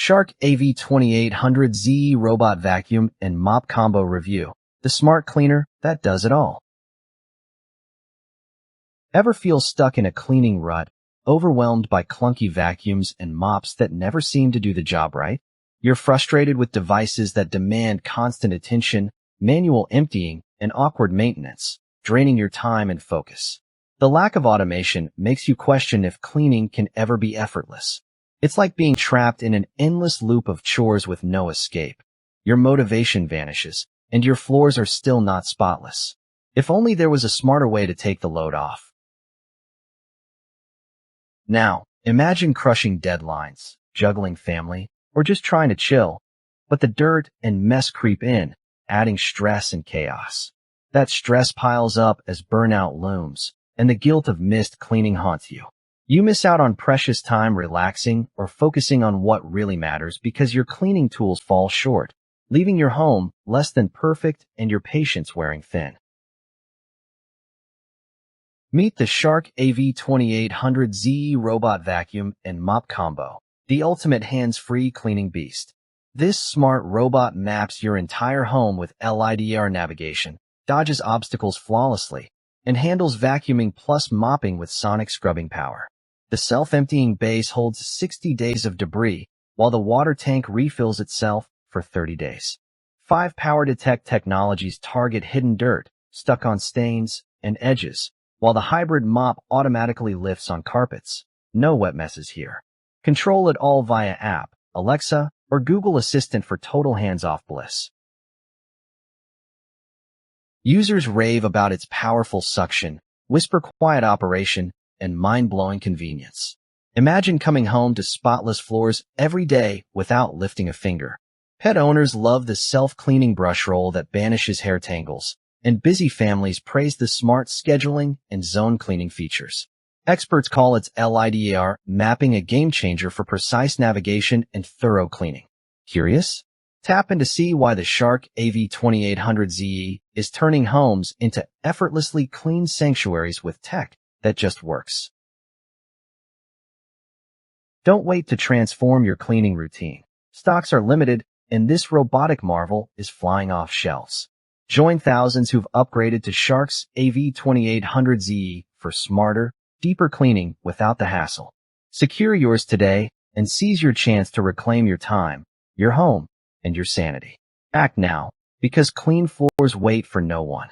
Shark AV2800ZE Robot Vacuum and Mop Combo Review. The smart cleaner that does it all. Ever feel stuck in a cleaning rut, overwhelmed by clunky vacuums and mops that never seem to do the job right? You're frustrated with devices that demand constant attention, manual emptying, and awkward maintenance, draining your time and focus. The lack of automation makes you question if cleaning can ever be effortless. It's like being trapped in an endless loop of chores with no escape. Your motivation vanishes, and your floors are still not spotless. If only there was a smarter way to take the load off. Now, imagine crushing deadlines, juggling family, or just trying to chill, but the dirt and mess creep in, adding stress and chaos. That stress piles up as burnout looms, and the guilt of missed cleaning haunts you. You miss out on precious time relaxing or focusing on what really matters because your cleaning tools fall short, leaving your home less than perfect and your patience wearing thin. Meet the Shark AV2800ZE Robot Vacuum and Mop Combo, the ultimate hands-free cleaning beast. This smart robot maps your entire home with LIDAR navigation, dodges obstacles flawlessly, and handles vacuuming plus mopping with sonic scrubbing power. The self-emptying base holds 60 days of debris, while the water tank refills itself for 30 days. 5 Power Detect technologies target hidden dirt, stuck on stains, and edges, while the hybrid mop automatically lifts on carpets. No wet messes here. Control it all via app, Alexa, or Google Assistant for total hands-off bliss. Users rave about its powerful suction, whisper-quiet operation, and mind-blowing convenience. Imagine coming home to spotless floors every day without lifting a finger. Pet owners love the self-cleaning Brushroll that banishes hair tangles, and busy families praise the smart scheduling and zone cleaning features. Experts call its LIDAR mapping a game-changer for precise navigation and thorough cleaning. Curious? Tap in to see why the Shark AV2800ZE is turning homes into effortlessly clean sanctuaries with tech that just works. Don't wait to transform your cleaning routine. Stocks are limited, and this robotic marvel is flying off shelves. Join thousands who've upgraded to Shark's AV2800ZE for smarter, deeper cleaning without the hassle. Secure yours today and seize your chance to reclaim your time, your home, and your sanity. Act now, because clean floors wait for no one.